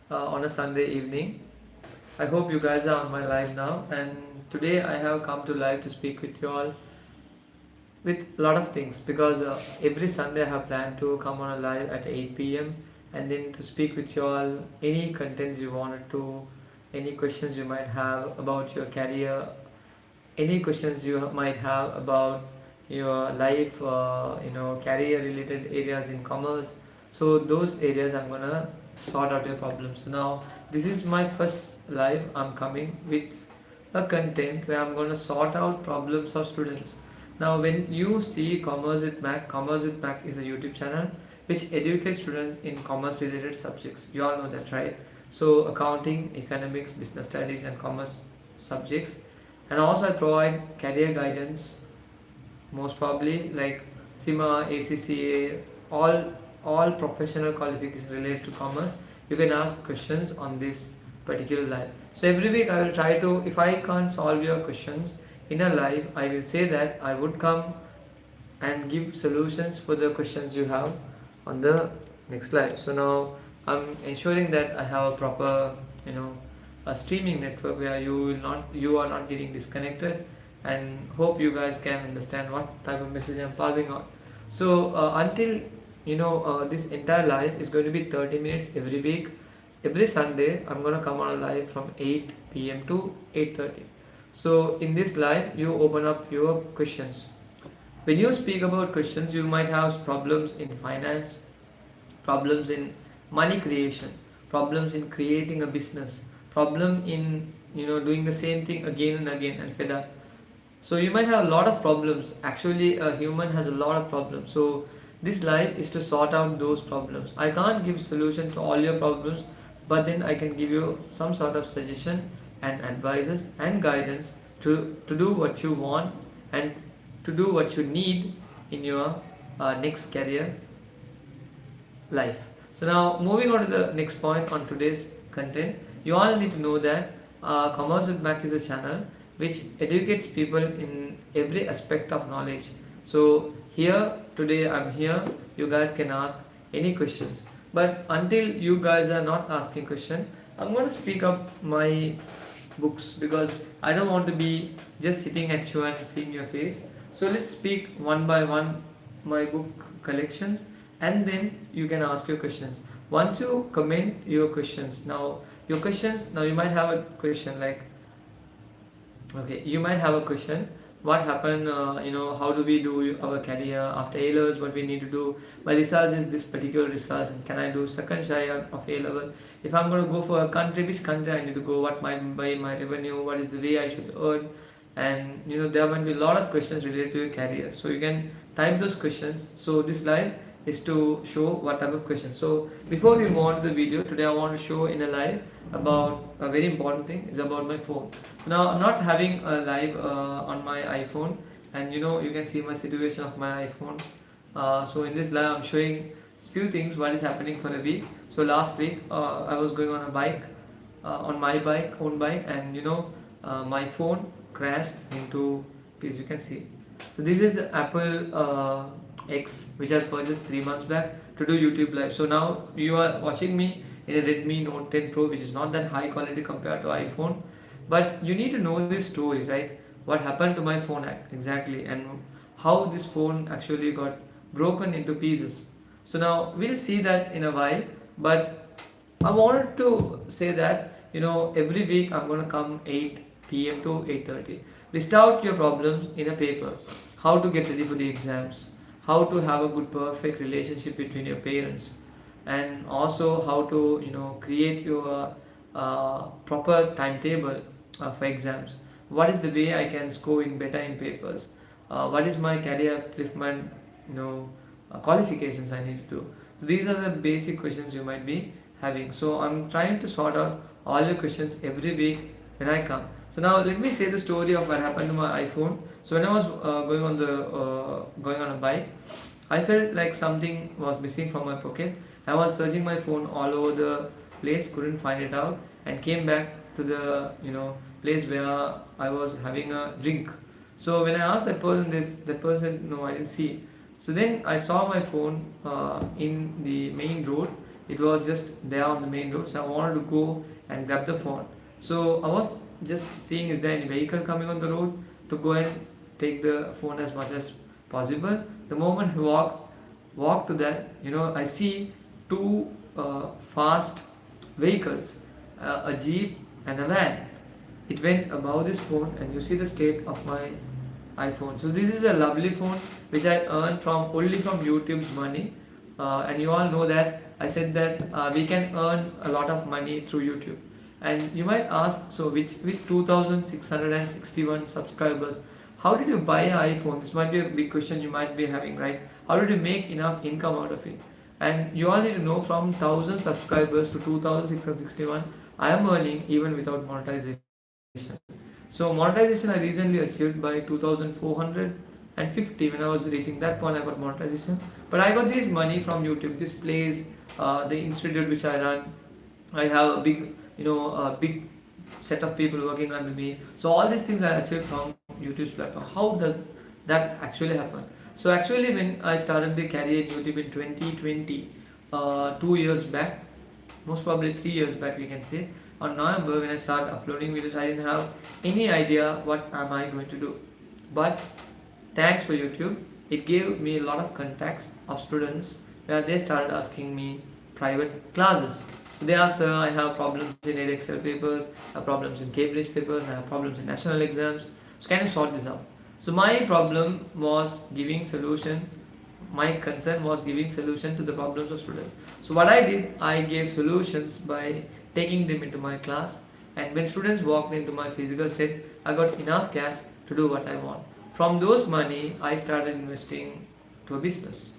on a Sunday evening. I hope you guys are on my live now, and today I have come to live to speak with you all with a lot of things because every Sunday I have planned to come on a live at 8 p.m. and then to speak with you all any contents you wanted to, any questions you might have about your career, any questions you might have about your life, career related areas in commerce. So those areas I'm gonna sort out your problems. So now this is my first live. I'm coming with a content where I'm gonna sort out problems of students. Now when you see Commerce with Mac is a YouTube channel which educates students in commerce related subjects. You all know that, right? So accounting, economics, business studies and commerce subjects, and also I provide career guidance, most probably like CIMA, ACCA, all professional qualifications related to commerce. You can ask questions on this particular live. So every week I will try to, if I can't solve your questions in a live, I will say that I would come and give solutions for the questions you have on the next slide. So now I'm ensuring that I have a proper, a streaming network where you are not getting disconnected, and hope you guys can understand what type of message I'm passing on. So until this entire live is going to be 30 minutes every week. Every Sunday I'm going to come on a live from 8 p.m. to 8:30. So in this live you open up your questions. When you speak about questions, you might have problems in finance, problems in money creation, problems in creating a business, problem in doing the same thing again and again and fed up. So you might have a lot of problems. Actually, a human has a lot of problems. So this life is to sort out those problems. I can't give solution to all your problems, but then I can give you some sort of suggestion and advices and guidance to do what you want and to do what you need in your next career life. So now moving on to the next point on today's content, you all need to know that Commerce with Mac is a channel which educates people in every aspect of knowledge. So here today I'm here, you guys can ask any questions. But until you guys are not asking question, I'm going to speak up my books because I don't want to be just sitting at you and seeing your face. So let's speak one by one my book collections, and then you can ask your questions. Once you comment your questions, now you might have a question like, okay, you might have a question. What happened? How do we do our career after A levels? What we need to do? My results is this particular results, and can I do second share of A level? If I'm going to go for a country, which country I need to go? What might be my revenue? What is the way I should earn? And there might be a lot of questions related to your career. So you can type those questions. So this live is to show what type of questions. So before we move on to the video, today I want to show in a live about a very important thing. Is about my phone. So now I'm not having a live on my iPhone, and you can see my situation of my iPhone. So in this live I'm showing few things what is happening for a week. So last week I was going on a bike, on my own bike, and my phone crashed into piece. You can see. So this is Apple X, which I purchased 3 months back to do YouTube live. So now you are watching me in a Redmi Note 10 Pro, which is not that high quality compared to iPhone, but you need to know this story, right? What happened to my phone exactly, and how this phone actually got broken into pieces. So now we'll see that in a while, but I wanted to say that every week I'm going to come 8 p.m. to 8:30. List out your problems in a paper. How to get ready for the exams, how to have a good perfect relationship between your parents, and also how to create your proper timetable for exams. What is the way I can score in better in papers? What is my career upliftment qualifications I need to do? So these are the basic questions you might be having. So I'm trying to sort out all your questions every week when I come. So now let me say the story of what happened to my iPhone. So when I was going on a bike, I felt like something was missing from my pocket. I was searching my phone all over the place, couldn't find it out, and came back to the place where I was having a drink. So when I asked that person this, that person, no, I didn't see. So then I saw my phone in the main road It was just there on the main road, so I wanted to go and grab the phone. So I was just seeing is there any vehicle coming on the road to go and take the phone as much as possible. The moment I walk to that, I see two fast vehicles, a jeep and a van. It went above this phone, and you see the state of my iPhone. So this is a lovely phone which I earned from only from YouTube's money. And you all know that I said that we can earn a lot of money through YouTube. And you might ask, so with 2,661 subscribers, how did you buy an iPhone? This might be a big question you might be having, right? How did you make enough income out of it? And you all need to know, from 1,000 subscribers to 2,661, I am earning even without monetization. So monetization I recently achieved by 2,450. When I was reaching that point, I got monetization. But I got this money from YouTube. This plays, the institute which I run. I have a big set of people working under me. So all these things I achieved from YouTube's platform. How does that actually happen? So actually, when I started the career in YouTube in 2020, 2 years back, most probably 3 years back, we can say, on November, when I started uploading videos, I didn't have any idea what am I going to do. But thanks for YouTube, it gave me a lot of contacts of students where they started asking me private classes. So they asked, I have problems in Excel papers, I have problems in Cambridge papers, I have problems in national exams. So can you sort this out? So my problem was giving solution. My concern was giving solution to the problems of students. So what I did, I gave solutions by taking them into my class. And when students walked into my physical set, I got enough cash to do what I want. From those money, I started investing to a business,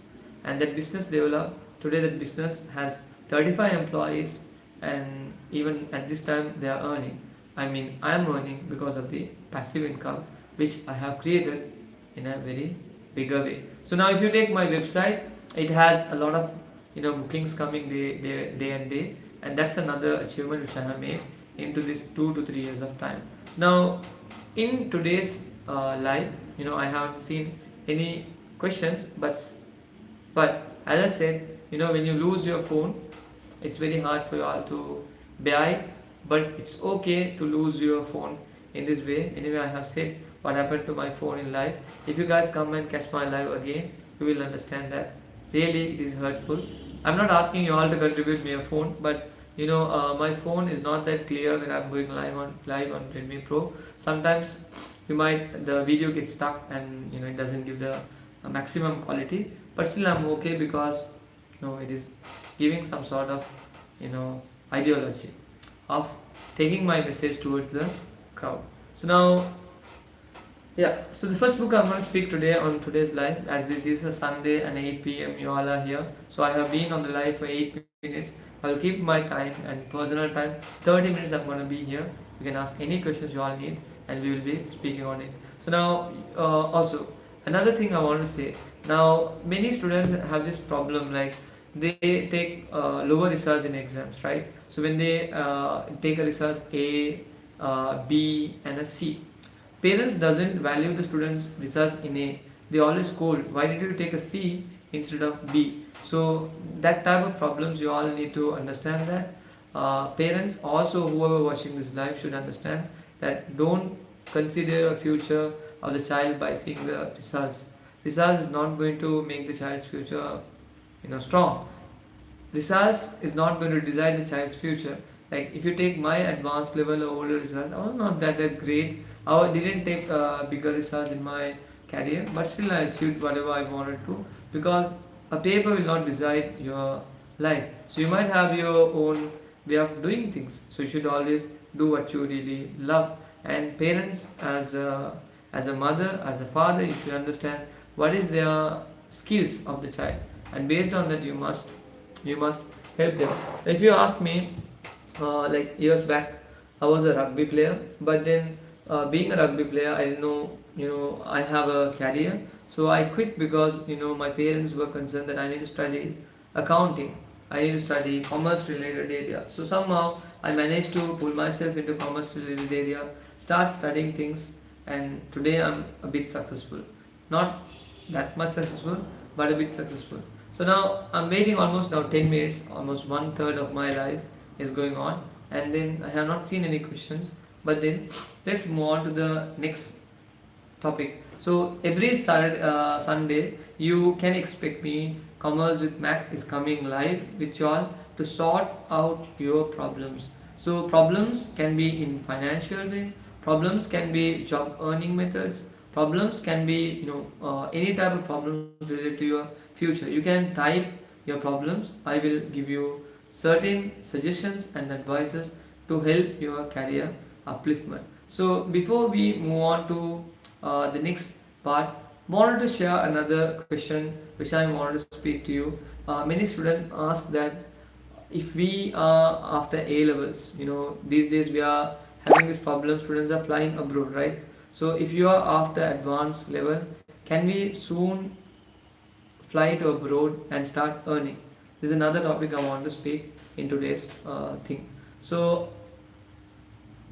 and that business developed. Today, that business has 35 employees, and even at this time, they are earning. I mean, I am earning because of the passive income which I have created in a very bigger way. So now, if you take my website, it has a lot of bookings coming day and day, and that's another achievement which I have made into this 2 to 3 years of time. So now, in today's live, I haven't seen any questions, but as I said, when you lose your phone, it's very hard for you all to bear it, but it's okay to lose your phone in this way. Anyway, I have said what happened to my phone in live. If you guys come and catch my live again, you will understand that really it is hurtful. I'm not asking you all to contribute me a phone, but my phone is not that clear when I'm going live on Redmi Pro. Sometimes the video gets stuck, and it doesn't give the maximum quality, but still I'm okay because it is giving some sort of ideology of taking my message towards the crowd. So now, yeah, so the first book I'm going to speak today on today's live, as it is a Sunday and 8 p.m. you all are here. So I have been on the live for 8 minutes. I'll keep my time and personal time 30 minutes. I'm going to be here. You can ask any questions you all need, and we will be speaking on it. So now, also another thing I want to say. Now, many students have this problem, like they take lower results in exams, right? So when they take a result A, B, and a C, parents doesn't value the students' results in A. They always scold, why did you take a C instead of B? So that type of problems you all need to understand that. Parents also, whoever watching this live, should understand that don't consider a future of the child by seeing the results. Results is not going to make the child's future strong. Results is not going to decide the child's future. Like if you take my advanced level or older results, I was not that great. I didn't take bigger results in my career, but still I achieved whatever I wanted to, because a paper will not decide your life. So you might have your own way of doing things. So you should always do what you really love. And parents, as a mother, as a father, you should understand what is their skills of the child, and based on that you must help them. If you ask me, like years back, I was a rugby player, but then being a rugby player, I didn't know, I have a career. So I quit because, my parents were concerned that I need to study accounting. I need to study commerce related area. So somehow I managed to pull myself into commerce related area, start studying things, and today I'm a bit successful. Not that much successful, but a bit successful. So now I'm waiting almost now 10 minutes, almost one third of my life is going on, and then I have not seen any questions. But then let's move on to the next topic. So every Sunday, you can expect me. Commerce with Mac is coming live with you all to sort out your problems. So problems can be in financial way. Problems can be job earning methods. Problems can be any type of problems related to your future. You can type your problems. I will give you certain suggestions and advices to help your career upliftment. So before we move on to the next part, wanted to share another question which I wanted to speak to you. Many students ask that if we are after A levels, these days we are having this problem, students are flying abroad, right? So if you are after advanced level, can we soon fly to abroad and start earning? This is another topic I want to speak in today's thing. So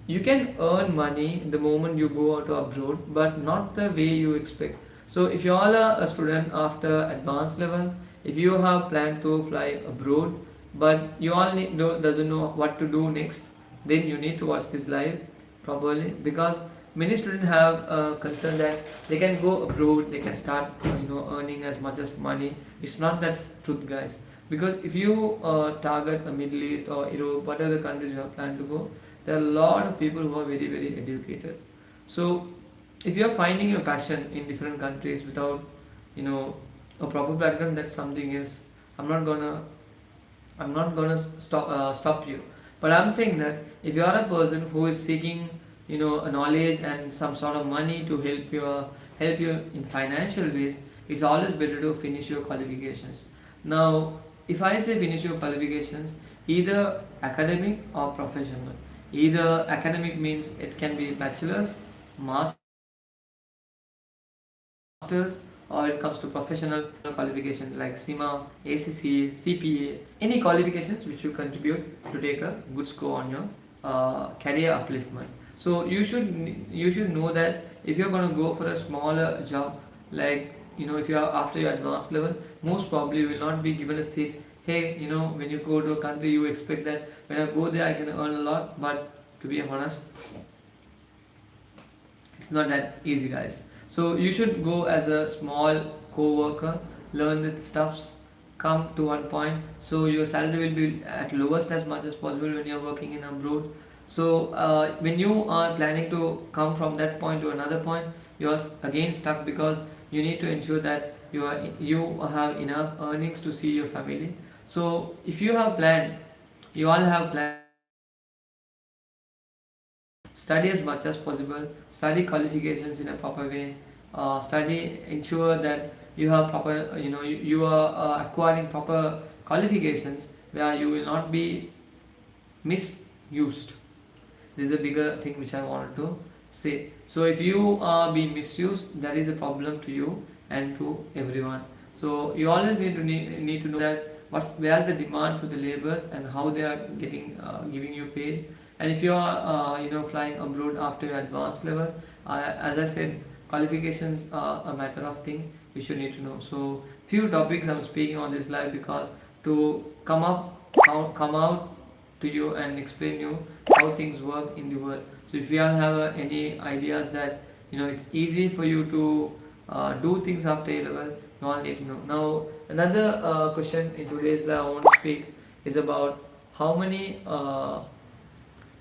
you can earn money the moment you go out to abroad, but not the way you expect. So if you all are a student after advanced level, if you have planned to fly abroad, but you all doesn't know what to do next, then you need to watch this live properly, because many students have concern that they can go abroad, they can start earning as much as money. It's not that truth, guys. Because if you target a Middle East or Europe, whatever the countries you have planned to go, there are a lot of people who are very very educated. So if you are finding your passion in different countries without a proper background, that's something else. I'm not gonna stop you, but I'm saying that if you are a person who is seeking a knowledge and some sort of money to help you in financial ways, it's always better to finish your qualifications. Now if I say finish your qualifications, either academic or professional. Either academic means it can be bachelor's, masters, or it comes to professional qualification like CIMA, ACCA, CPA, any qualifications which you contribute to take a good score on your career upliftment. So you should know that if you're going to go for a smaller job, like if you are after your advanced level, most probably you will not be given a seat. Hey, when you go to a country, you expect that when I go there I can earn a lot, but to be honest, it's not that easy, guys. So you should go as a small co-worker, learn the stuffs, come to one point, so your salary will be at lowest as much as possible when you're working in abroad. So when you are planning to come from that point to another point, you are again stuck, because you need to ensure that you have enough earnings to see your family. So if you have planned, you all have planned, study as much as possible, study qualifications in a proper way, study, ensure that you have proper, you are acquiring proper qualifications where you will not be misused. This is a bigger thing which I wanted to say. So if you are being misused, that is a problem to you and to everyone. So you always need to know that where's the demand for the laborers and how they are giving you paid. And if you are flying abroad after your advanced level, as I said, qualifications are a matter of thing you should need to know. So few topics I'm speaking on this live, because to come out to you and explain you how things work in the world. So if you all have any ideas that it's easy for you to do things after A level, you all need to know. Now another question in today's live I want to speak is about how many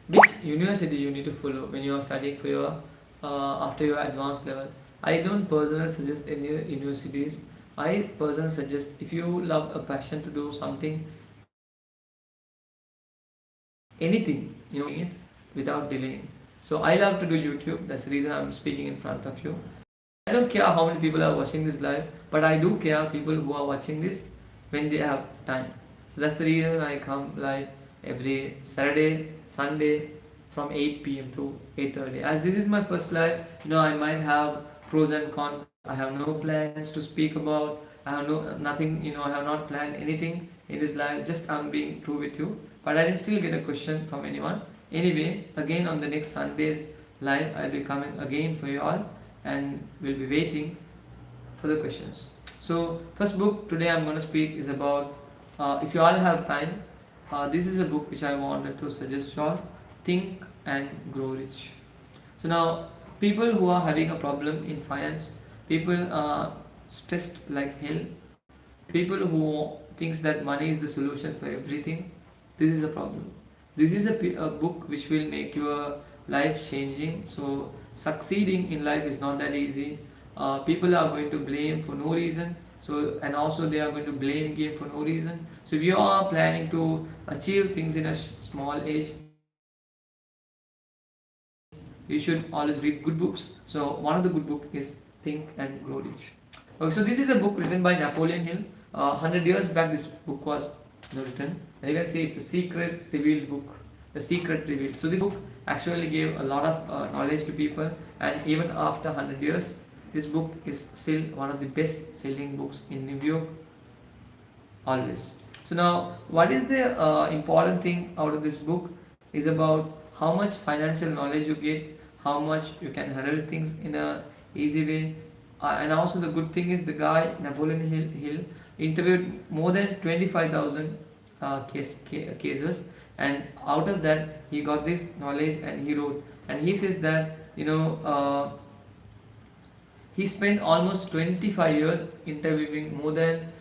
which university you need to follow when you are studying for your after your advanced level. I don't personally suggest any universities. I personally suggest, if you love a passion to do something, anything, it without delaying. So I love to do YouTube. That's the reason I'm speaking in front of you. I don't care how many people are watching this live, but I do care people who are watching this when they have time. So that's the reason I come live every Saturday, Sunday from 8 p.m. to 8:30. As this is my first live, I might have pros and cons. I have no plans to speak about. I have nothing. I have not planned anything in this live. Just I'm being true with you. But I didn't still get a question from anyone. Anyway, again on the next Sunday's live, I'll be coming again for you all, and we'll be waiting for for the questions. So first book today I'm going to speak is about, if you all have time, this is a book which I wanted to suggest you all, Think and Grow Rich. So now, people who are having a problem in finance, people are stressed like hell, people who thinks that money is the solution for everything, this is a problem. This is a book which will make your life changing. So succeeding in life is not that easy. People are going to blame for no reason. So, and also they are going to blame game for no reason. So if you are planning to achieve things in a small age, you should always read good books. So one of the good book is Think and Grow Rich. Okay, so this is a book written by Napoleon Hill. 100 years back this book was written, and you can see it's a secret revealed book. The secret revealed. So this book actually gave a lot of knowledge to people, and even after 100 years, this book is still one of the best selling books in New York always. So now, what is the important thing out of this book is about how much financial knowledge you get, how much you can handle things in a easy way, and also the good thing is the guy Napoleon Hill interviewed more than 25,000 cases, and out of that he got this knowledge and he wrote, and he says that he spent almost 25 years interviewing more than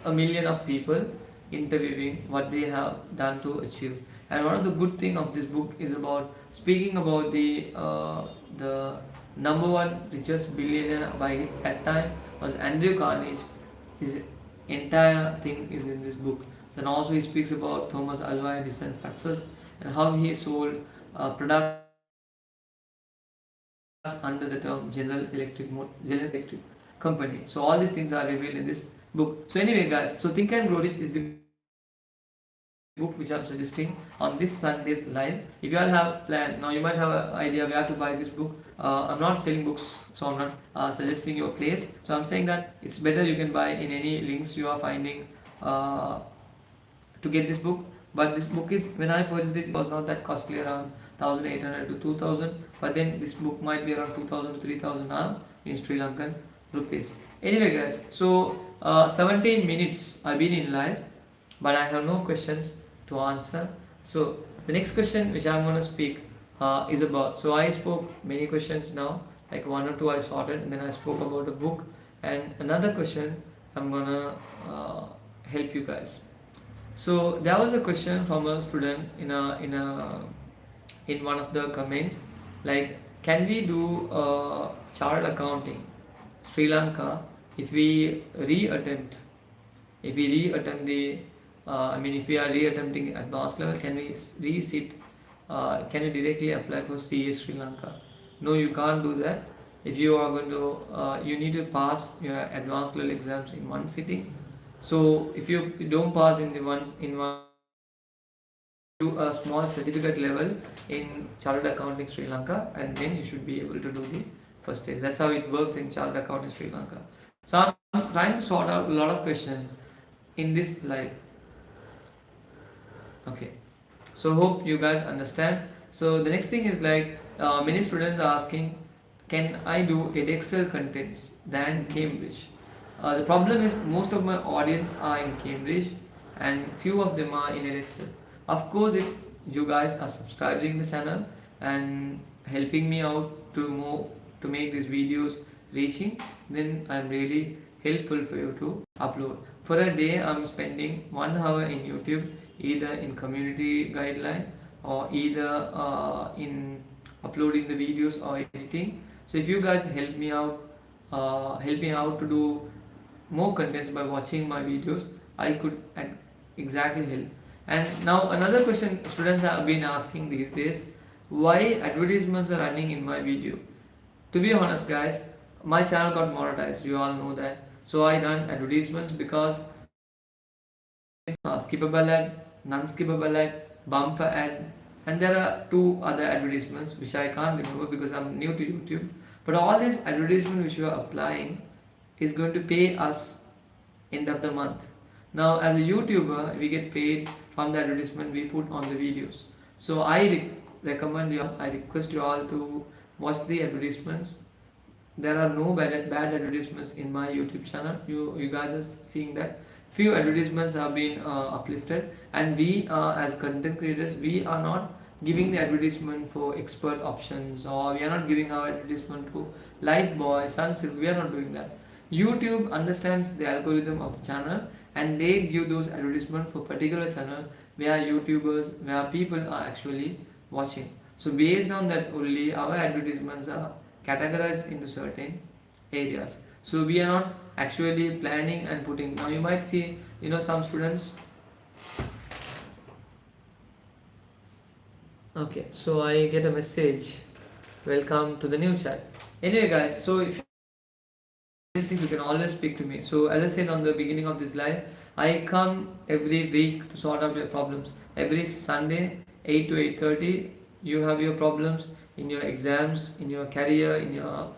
a million of people, interviewing what they have done to achieve. And one of the good thing of this book is about speaking about the number one richest billionaire by that time was Andrew Carnegie. His entire thing is in this book. So, and also he speaks about Thomas Alva Edison's success and how he sold products under the term General Electric company. So all these things are revealed in this book. So anyway guys, so Think and Grow Rich is the book which I'm suggesting on this Sunday's live. If you all have plan, now you might have an idea where to buy this book. I'm not selling books, so I'm not suggesting your place. So I'm saying that it's better you can buy in any links you are finding to get this book. But this book is, when I purchased it, it was not that costly, around 1,800 to 2,000. But then this book might be around 2,000 to 3,000 now in Sri Lankan rupees. Anyway guys, so 17 minutes I've been in live, but I have no questions to answer. So the next question which I'm going to speak is about, so I spoke many questions now, like one or two I sorted, and then I spoke about a book, and another question I'm going to help you guys. So there was a question from a student in one of the comments, like, can we do chartered accounting Sri Lanka if we reattempt the if we are reattempting advanced level, can we resit, can you directly apply for CA Sri Lanka? No, you can't do that. If you are going to you need to pass your advanced level exams in one sitting. So if you don't pass in one do a small certificate level in chartered accounting Sri Lanka, and then you should be able to do the first stage. That's how it works in chartered accounting Sri Lanka. So I'm trying to sort out a lot of questions in this live. Okay, so hope you guys understand. So the next thing is like, many students are asking, can I do edXL contents than Cambridge? The problem is most of my audience are in Cambridge and few of them are in edXL. Of course, if you guys are subscribing the channel and helping me out to make these videos reaching, then I'm really helpful for you to upload. For a day, I'm spending 1 hour in YouTube, either in community guideline or either in uploading the videos or editing. So if you guys help me out to do more contents by watching my videos, I could exactly help. And now another question students have been asking these days, why advertisements are running in my video? To be honest guys, my channel got monetized, you all know that. So I run advertisements because skippable ad, non-skippable ad, bumper ad, and there are 2 other advertisements which I can't remember because I'm new to YouTube. But all these advertisements which we are applying is going to pay us end of the month. Now as a YouTuber, we get paid from the advertisement we put on the videos. So I recommend you all, I request you all to watch the advertisements there are no bad advertisements in my YouTube channel. You guys are seeing that few advertisements have been uplifted, and we as content creators, we are not giving the advertisement for expert options, or we are not giving our advertisement to Lifebuoy, Sunsilk. We are not doing that. YouTube understands the algorithm of the channel, and they give those advertisements for particular channel where YouTubers, where people are actually watching. So based on that only, our advertisements are categorized into certain areas. So we are not actually planning and putting. Now you might see, some students. Okay, so I get a message. Welcome to the new chat. Anyway, guys, so if anything, you can always speak to me. So as I said on the beginning of this live, I come every week to sort out your problems. Every Sunday, 8 to 8:30, you have your problems in your exams, in your career, in your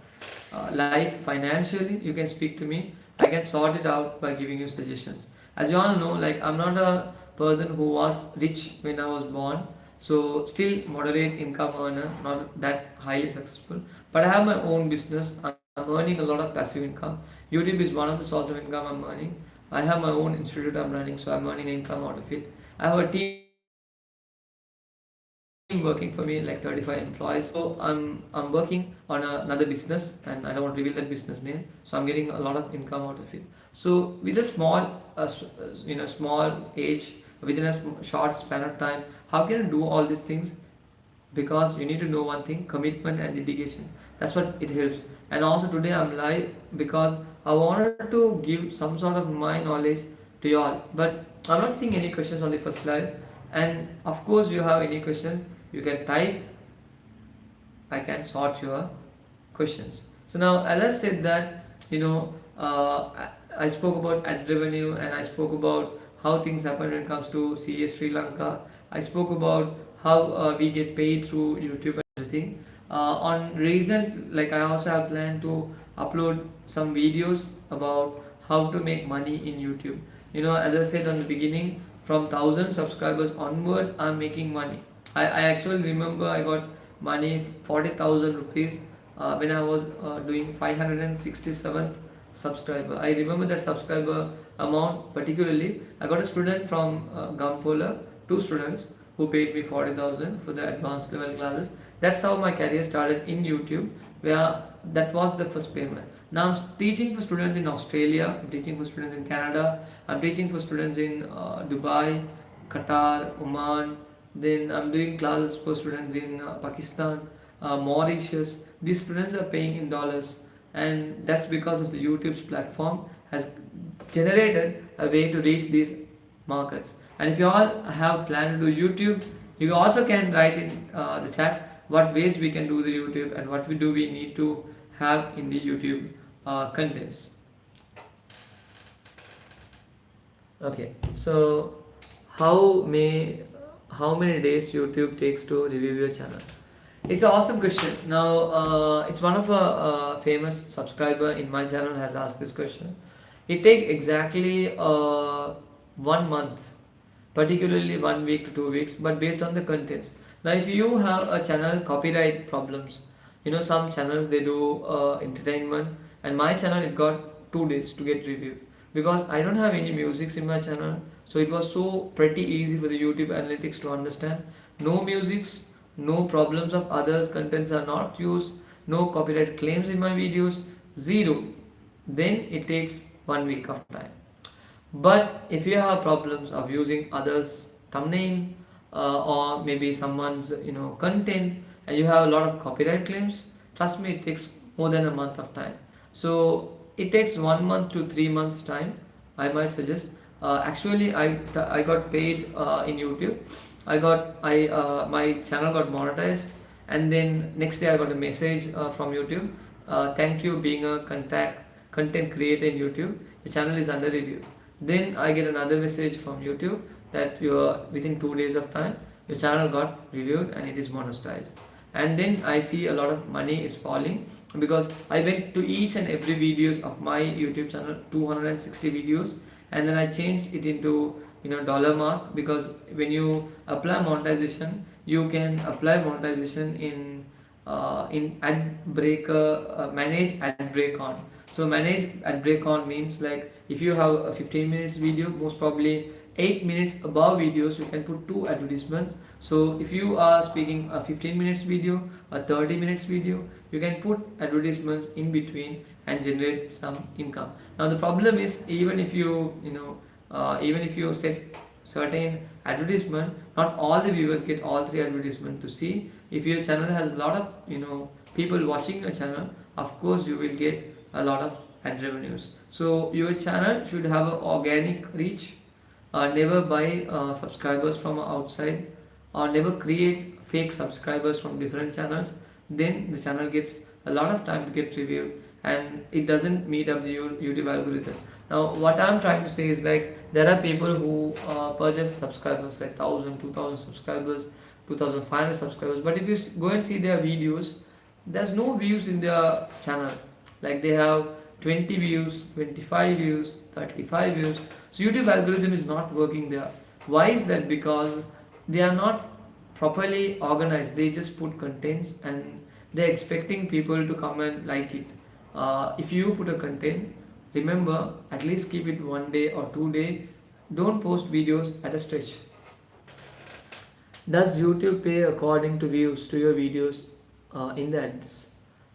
life, financially. You can speak to me. I can sort it out by giving you suggestions. As you all know, like, I'm not a person who was rich when I was born. So still moderate income earner, not that highly successful. But I have my own business. I'm earning a lot of passive income. YouTube is one of the source of income I'm earning. I have my own institute I'm running, so I'm earning income out of it. I have a team working for me, like 35 employees. So I'm working on another business, and I don't want to reveal that business name. So I'm getting a lot of income out of it. So with a small small age, within a short span of time, how can you do all these things? Because you need to know one thing: commitment and dedication. That's what it helps. And also today I'm live because I wanted to give some sort of my knowledge to you all, but I'm not seeing any questions on the first live. And of course, you have any questions, you can type. I can sort your questions. So now, as I said that, I spoke about ad revenue, and I spoke about how things happen when it comes to CA Sri Lanka. I spoke about how we get paid through YouTube and everything. On recent, like, I also have planned to upload some videos about how to make money in YouTube. As I said on the beginning, from 1,000 subscribers onward, I'm making money. I actually remember I got money 40,000 rupees when I was doing 567th subscriber. I remember that subscriber amount particularly. I got a student from Gampola, two students who paid me 40,000 for the advanced level classes. That's how my career started in YouTube, where that was the first payment. Now I'm teaching for students in Australia, I'm teaching for students in Canada, I'm teaching for students in Dubai, Qatar, Oman. Then I'm doing classes for students in Pakistan, Mauritius. These students are paying in dollars, and that's because of the YouTube's platform has generated a way to reach these markets. And if you all have planned to do YouTube, you also can write in the chat what ways we can do the YouTube and what we need to have in the YouTube contents. Okay, so how may how many days YouTube takes to review your channel? It's an awesome question. Now, it's one of a famous subscriber in my channel has asked this question. It takes exactly 1 month, particularly 1 week to 2 weeks, but based on the contents. Now, if you have a channel copyright problems, some channels they do entertainment, and my channel it got 2 days to get reviewed because I don't have any musics in my channel. So it was so pretty easy for the YouTube analytics to understand. No musics, no problems of others, contents are not used, no copyright claims in my videos, zero. Then it takes 1 week of time. But if you have problems of using others' thumbnail or maybe someone's content, and you have a lot of copyright claims, trust me, it takes more than a month of time. So it takes 1 month to 3 months time, I might suggest. Actually, I got paid in YouTube. My channel got monetized, and then next day I got a message from YouTube. Thank you being a content creator in YouTube. Your channel is under review. Then I get another message from YouTube that within 2 days of time your channel got reviewed and it is monetized. And then I see a lot of money is falling because I went to each and every videos of my YouTube channel, 260 videos, and then I changed it into dollar mark, because when you apply monetization, you can apply monetization in in ad breaker, manage ad break on. So manage ad break on means like if you have a 15 minutes video, most probably 8 minutes above videos you can put two advertisements. So if you are speaking a 15 minutes video, a 30 minutes video, you can put advertisements in between and generate some income. Now the problem is, even if even if you set certain advertisement, not all the viewers get all three advertisements to see. If your channel has a lot of people watching your channel, of course you will get a lot of ad revenues. So your channel should have an organic reach. Never buy subscribers from outside, or never create fake subscribers from different channels. Then the channel gets a lot of time to get reviewed, and it doesn't meet up the YouTube algorithm. Now what I'm trying to say is like there are people who purchase subscribers like 1000, 2000 subscribers, 2500 subscribers, but if you go and see their videos, there's no views in their channel. Like they have 20 views, 25 views, 35 views. So YouTube algorithm is not working there. Why is that? Because they are not properly organized. They just put contents and they're expecting people to come and like it. If you put a content, remember, at least keep it 1 day or 2 day. Don't post videos at a stretch. Does YouTube pay according to views to your videos in the ads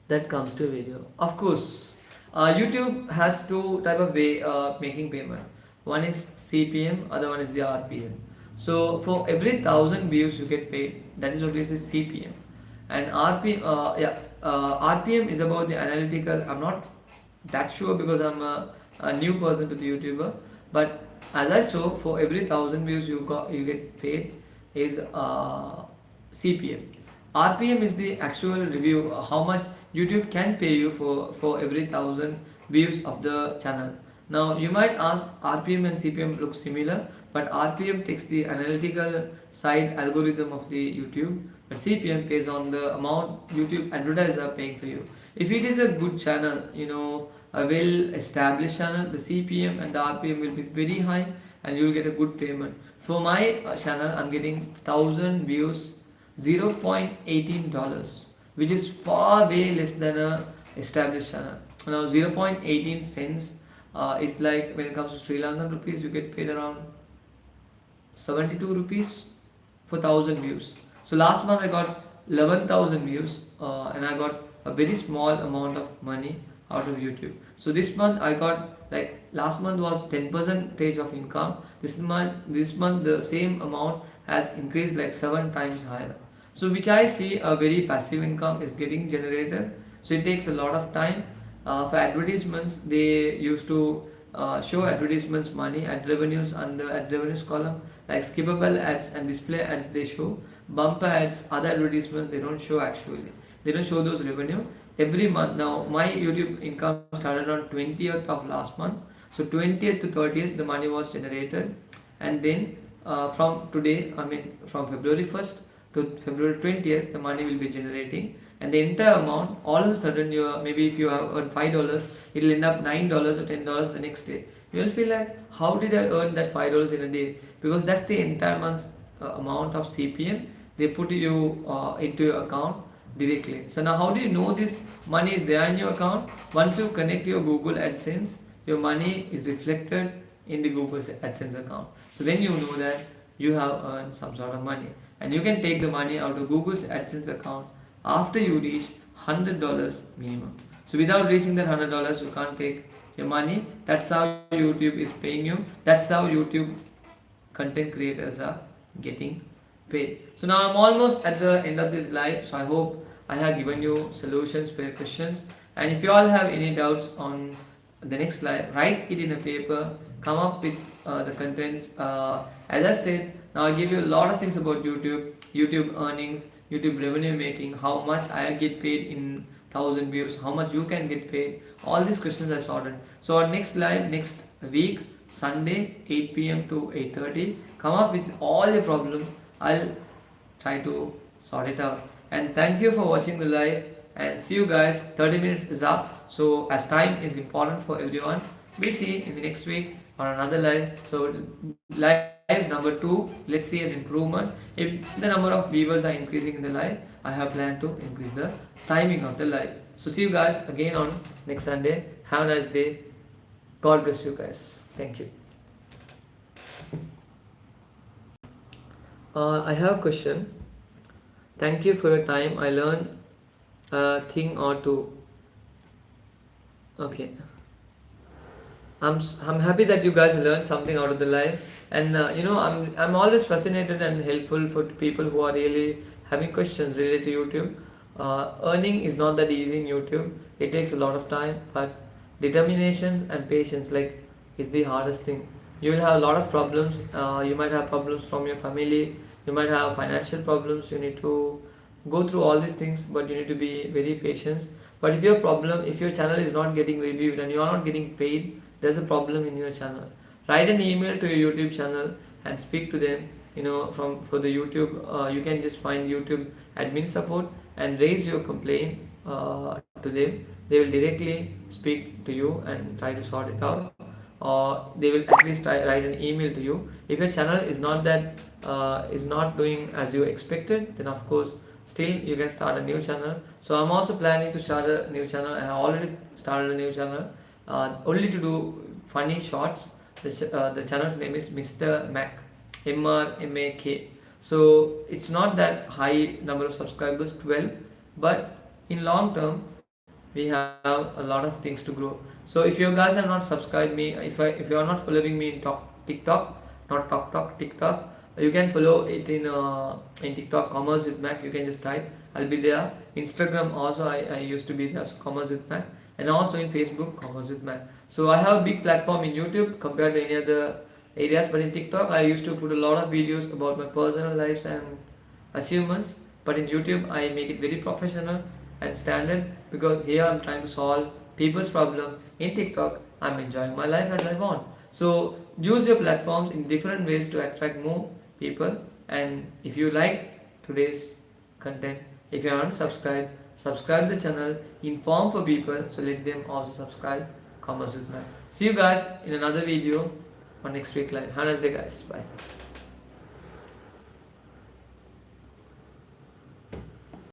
that comes to a video? Of course, YouTube has two type of way making payment. One is CPM, other one is the RPM. So for every 1000 views you get paid. That is what we say CPM. And RPM is about the analytical. I'm not that sure because I'm a new person to the YouTuber. But as I saw, for every 1000 views you get paid is CPM. RPM is the actual review, how much YouTube can pay you for every 1000 views of the channel. Now you might ask, RPM and CPM look similar, but RPM takes the analytical side algorithm of the YouTube, but CPM pays on the amount YouTube advertisers are paying for you. If it is a good channel, a well established channel, the CPM and the RPM will be very high and you will get a good payment. For my channel, I'm getting 1000 views, $0.18, which is far way less than a established channel. Now 0.18 cents is like, when it comes to Sri Lankan rupees, you get paid around 72 rupees for 1000 views. So last month I got 11,000 views and I got a very small amount of money out of YouTube. So this month I got, like last month was 10% of income. This month the same amount has increased like 7 times higher. So which I see a very passive income is getting generated. So it takes a lot of time. For advertisements, they used to show advertisements money, ad revenues under ad revenues column, like skippable ads and display ads they show. Bumper ads, other advertisements they don't show actually. They don't show those revenue every month. Now my YouTube income started on 20th of last month. So 20th to 30th the money was generated, and then from today, from February 1st to February 20th the money will be generating, and the entire amount all of a sudden maybe if you have earned $5, it will end up $9 or $10 the next day. You will feel like, how did I earn that $5 in a day? Because that's the entire month's amount of CPM they put you into your account directly. So now how do you know this money is there in your account? Once you connect your Google AdSense, your money is reflected in the Google AdSense account. So then you know that you have earned some sort of money, and you can take the money out of Google's AdSense account after you reach $100 minimum. So without reaching that $100 you can't take your money. That's how YouTube is paying you. That's how YouTube content creators are getting paid. So now I'm almost at the end of this live, so I hope I have given you solutions for your questions. And if you all have any doubts on the next slide, write it in a paper, come up with the contents. As I said, now I give you a lot of things about YouTube earnings, YouTube revenue making, how much I get paid in 1000 views, how much you can get paid. All these questions I sorted. So our next live next week, Sunday 8 p.m. to 8:30, come up with all your problems. I'll try to sort it out. And thank you for watching the live, and see you guys. 30 minutes is up, so as time is important for everyone, we'll see in the next week. on another live. So live number 2, let's see an improvement. If the number of viewers are increasing in the live, I have planned to increase the timing of the live. So see you guys again on next Sunday. Have a nice day. God bless you guys. Thank you. I have a question. Thank you for your time. I learned a thing or two. Okay. I'm happy that you guys learned something out of the life, and I'm always fascinated and helpful for people who are really having questions related to YouTube. Earning is not that easy in YouTube. It takes a lot of time, but determination and patience is the hardest thing. You will have a lot of problems. You might have problems from your family. You might have financial problems. You need to go through all these things, but you need to be very patient. But if your channel is not getting reviewed and you are not getting paid, there's a problem in your channel. Write an email to your YouTube channel and speak to them. From for the YouTube, you can just find YouTube admin support and raise your complaint to them. They will directly speak to you and try to sort it out, or they will at least write an email to you. If your channel is not doing as you expected, then of course still you can start a new channel. So I'm also planning to start a new channel. I have already started a new channel, only to do funny shorts. The channel's name is Mr. Mac, MRMAK. So it's not that high number of subscribers, 12, but in long term we have a lot of things to grow. So if you guys have not subscribed me, if you are not following me in TikTok, not TikTok, you can follow it in TikTok, Commerce with Mac. You can just type, I'll be there. Instagram also, I used to be there, so Commerce with Mac, and also in Facebook, Commerce with Mac. So I have a big platform in YouTube compared to any other areas, but in TikTok I used to put a lot of videos about my personal lives and achievements. But in YouTube I make it very professional and standard, because here I'm trying to solve people's problem. In TikTok I'm enjoying my life as I want. So use your platforms in different ways to attract more people. And if you like today's content, if you haven't subscribed, subscribe the channel, inform for people, so let them also subscribe. Commerce with Mac. See you guys in another video on next week live. Have a nice day guys. Bye.